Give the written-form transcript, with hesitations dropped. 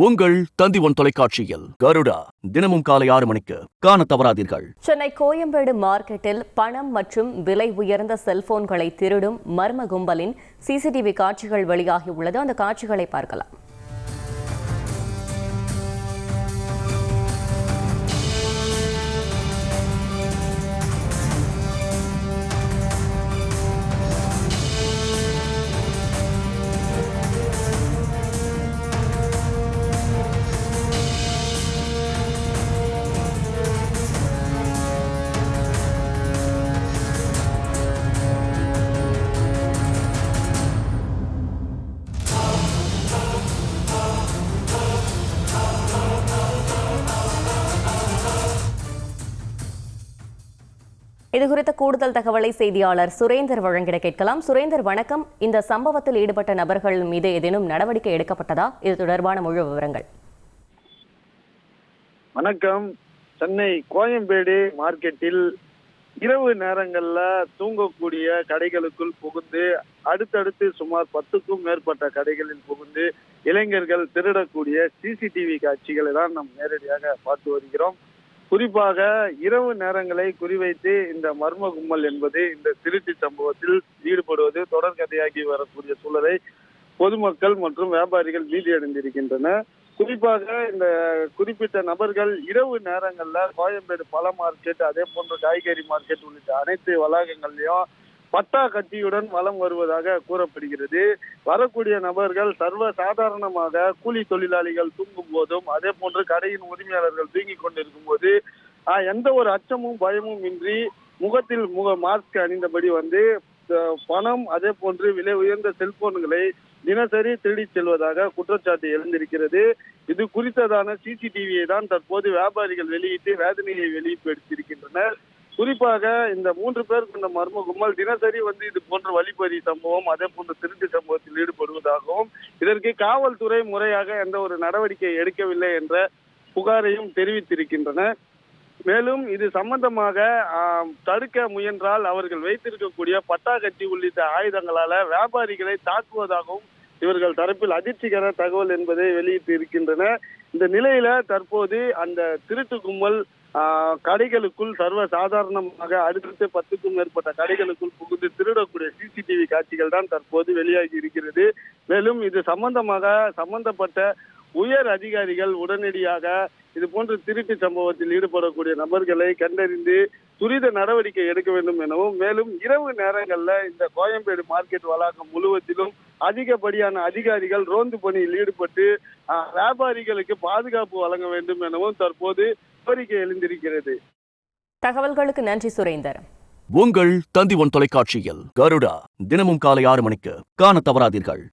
உங்கள் தந்தி1 தொலைக்காட்சியில் கருடா தினமும் காலை 6 மணிக்கு காண தவறாதீர்கள். சென்னை கோயம்பேடு மார்க்கெட்டில் பணம் மற்றும் விலை உயர்ந்த செல்போன்களை திருடும் மர்ம கும்பலின் சிசிடிவி காட்சிகள் வெளியாகியுள்ளது. அந்த காட்சிகளை பார்க்கலாம். இதுகுறித்த கூடுதல் தகவலை செய்தியாளர் சுரேந்தர் வழங்கிட கேட்கலாம். சுரேந்தர், வணக்கம். இந்த சம்பவத்தில் ஈடுபட்ட நபர்கள் மீது ஏதேனும் நடவடிக்கை எடுக்கப்பட்டதா? இது தொடர்பான முழு விவரங்கள். வணக்கம். சென்னை கோயம்பேடு மார்க்கெட்டில் இரவு நேரங்கள்ல தூங்கக்கூடிய கடைகளுக்குள் புகுந்து அடுத்தடுத்து சுமார் 10க்கும் மேற்பட்ட கடைகளில் புகுந்து இளைஞர்கள் திருடக்கூடிய சிசிடிவி காட்சிகளை தான் நாம் நேரடியாக பார்த்து வருகிறோம். குறிப்பாக இரவு நேரங்களை குறிவைத்து இந்த மர்ம கும்பல் என்பது இந்த திருட்டு சம்பவத்தில் ஈடுபடுவது தொடர்கதையாகி வரக்கூடிய சூழலை பொதுமக்கள் மற்றும் வியாபாரிகள் பீதியடைந்திருக்கின்றனர். குறிப்பாக இந்த குறிப்பிட்ட நபர்கள் இரவு நேரங்கள்ல கோயம்பேடு பழ மார்க்கெட், அதே போன்ற காய்கறி மார்க்கெட் உள்ளிட்ட அனைத்து வளாகங்கள்லயும் பட்டா கத்தியுடன் வலம் வருவதாக கூறப்படுகிறது. வரக்கூடிய நபர்கள் சர்வ சாதாரணமாக கூலி தொழிலாளிகள் தூங்கும் போதும், அதே போன்று கடையின் உரிமையாளர்கள் தூங்கிக் கொண்டிருக்கும் போது எந்த ஒரு அச்சமும் பயமும் இன்றி முகத்தில் மாஸ்க் அணிந்தபடி வந்து பணம், அதே போன்று விலை உயர்ந்த செல்போன்களை தினசரி திருடி செல்வதாக குற்றச்சாட்டு எழுந்திருக்கிறது. இது குறித்ததான சிசிடிவியை தான் தற்போது வியாபாரிகள் வெளியிட்டு வேதனையை வெளிப்படுத்தியிருக்கின்றனர். குறிப்பாக இந்த 3 பேர் கொண்ட மர்ம கும்பல் தினசரி வந்து இது போன்ற வழிப்பறி சம்பவம், அதே போன்ற திருட்டு சம்பவத்தில் ஈடுபடுவதாகவும், இதற்கு காவல்துறை முறையாக எந்த ஒரு நடவடிக்கை எடுக்கவில்லை என்ற புகாரையும் தெரிவித்திருக்கின்றனர். மேலும் இது சம்பந்தமாக தடுக்க முயன்றால் அவர்கள் வைத்திருக்கக்கூடிய பட்டாக்கத்தி உள்ளிட்ட ஆயுதங்களால வியாபாரிகளை தாக்குவதாகவும் இவர்கள் தரப்பில் அதிர்ச்சிகர தகவல் என்பதை வெளியிட்டு இருக்கின்றனர். இந்த நிலையில தற்போது அந்த திருட்டு கும்பல் கடைகளுக்குள் சர்வ சாதாரணமாக அடுத்தடுத்து 10க்கும் மேற்பட்ட கடைகளுக்குள் புகுந்து திருடக்கூடிய சிசிடிவி காட்சிகள் தான் தற்போது வெளியாகி இருக்கிறது. மேலும் இது சம்பந்தப்பட்ட உயர் அதிகாரிகள் உடனடியாக இது போன்ற திருட்டு சம்பவத்தில் ஈடுபடக்கூடிய நபர்களை கண்டறிந்து துரித நடவடிக்கை எடுக்க வேண்டும் எனவும், மேலும் இரவு நேரங்கள்ல இந்த கோயம்பேடு மார்க்கெட் வளாகம் முழுவதிலும் அதிகப்படியான அதிகாரிகள் ரோந்து பணியில் ஈடுபட்டு வியாபாரிகளுக்கு பாதுகாப்பு வழங்க வேண்டும் எனவும் தற்போது கோரிக்கை எழுந்திருக்கிறது. தகவல்களுக்கு நன்றி சுரேந்தர். உங்கள் தந்தி1 தொலைக்காட்சியில் கருடா தினமும் காலை 6 மணிக்கு காண தவறாதீர்கள்.